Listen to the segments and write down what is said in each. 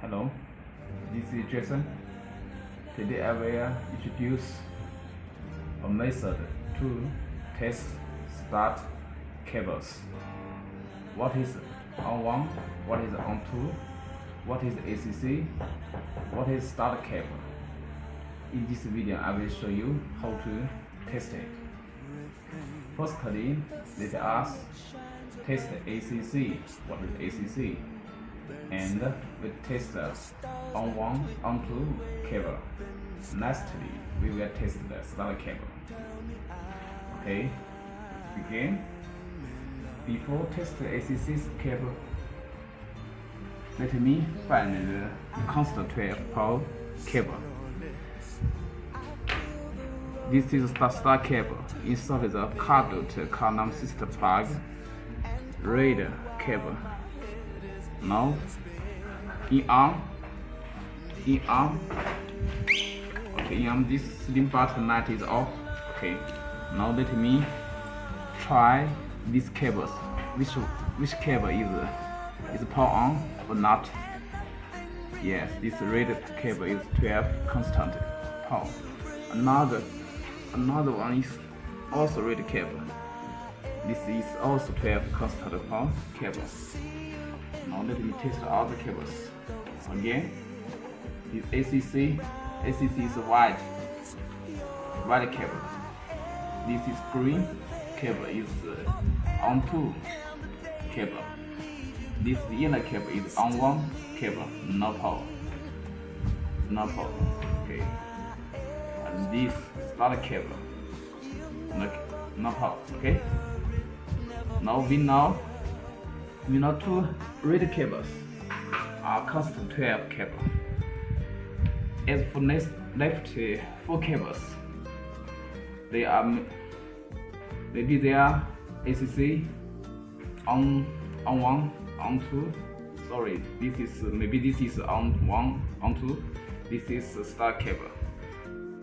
Hello, this is Jason. Today I will introduce a method to test start cables. What is on 1, what is on 2, what is ACC, what is start cable. In this video I will show you how to test it. Firstly, let us test ACC. What is ACC? And we test the on 1, on 2 cable. Lastly, we will test the start cable. Okay, let's begin. Before test the ACC cable, let me find the constant 12 pole cable. This is the start cable. Insert the cardot column system plug, red cable. Now, in arm, okay, in arm, this slim button light is off. Okay, now let me try these cables. Which cable is power on or not? Yes, this red cable is 12 constant power. Another one is also red cable. This is also 12 constant power cable. Now let me test other cables. Again, this ACC is white cable. This is green cable is on 2 cable. This yellow cable is on 1 cable, no power. Okay. And this start cable, no power. Okay. Now we know 2 red cables are constant 12 cable. As for left 4 cables, maybe they are ACC on 1, on 2. Sorry, maybe this is on 1, on 2. This is a start cable.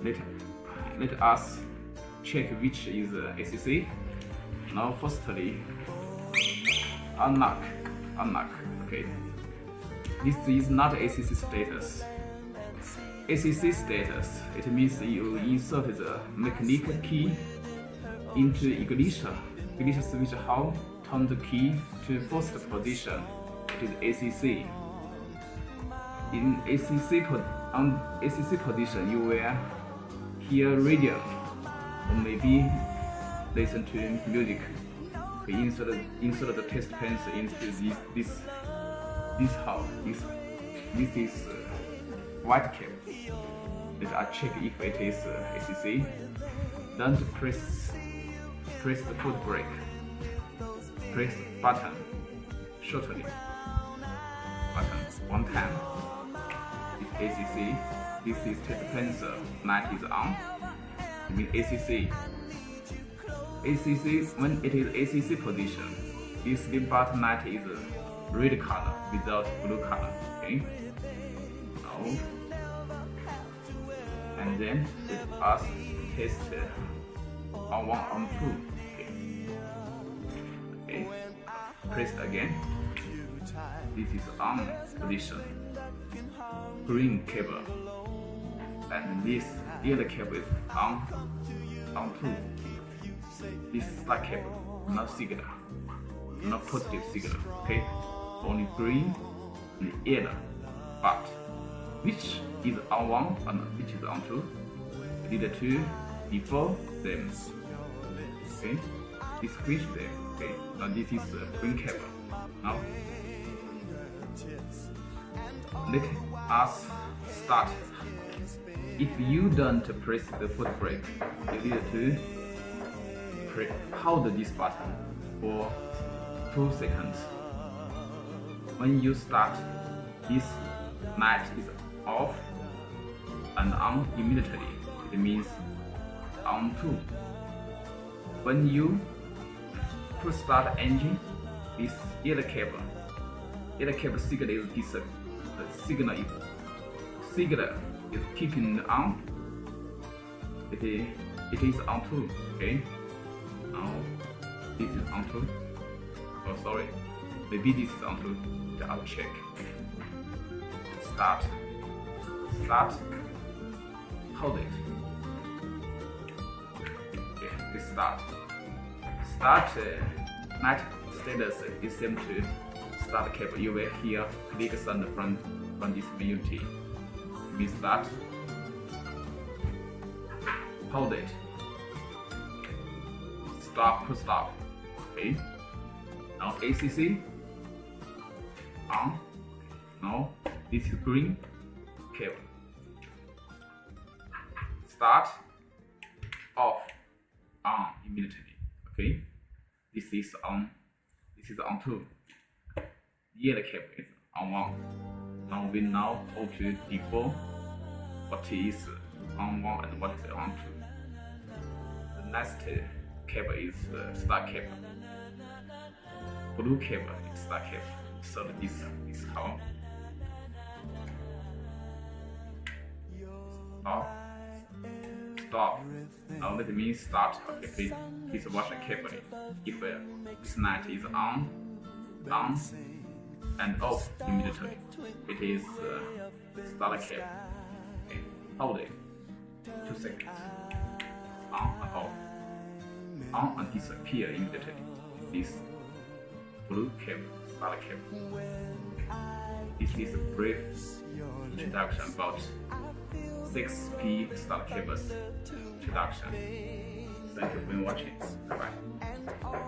Let us check which is ACC. Now, firstly, unlock. Okay, this is not ACC status. ACC status, it means you insert the mechanical key into ignition switch. How turn the key to first position? It is ACC. In ACC position, you will hear radio or maybe listen to music. Okay, insert the test pens into this hole. This is white cable. Let us check if it is ACC. Then to press the foot brake. Press button shortly. Button 1 time. If ACC, this is test pencil. Light is on. It means ACC. ACC, when it is ACC position, this slim button light is red color without blue color. Okay. Now, and then let us test on 1, on 2. Okay. Press again. This is on position. Green cable, and this yellow cable is on 2. This start cable, no signal, no positive signal. Okay, only green and yellow. But which is on 1 and which is on 2? We need to before them. Okay, this switch them. Okay, now this is green cable. Now let us start. If you don't press the foot brake, you need to hold this button for 2 seconds. When you start, this light is off and on immediately. It means on 2. When you push start engine, this yellow cable signal is keeping on. It is on 2. Okay. Now this is on 2. Oh, sorry. Maybe this is on 2. I'll check. start, hold it. Okay, this start night status is same to start cable. You will hear click sound from this menu T. We start, hold it, stop, okay. Now ACC, on, now this is green cable. Start, off, on immediately, okay. This is on 2. Yellow cable is on 1. Now we go to default what is on 1 and what is on 2. The next cable is start cable. Blue cable is start cable. So this is how. Stop. Now let me start. Okay, please watch carefully. If this light is on, and off immediately, it is start cable. Okay, hold it 2 seconds. On and off. On and disappear immediately. This blue cable, start cable. This is a brief introduction about 6P start cables introduction. Thank you for watching. Bye bye.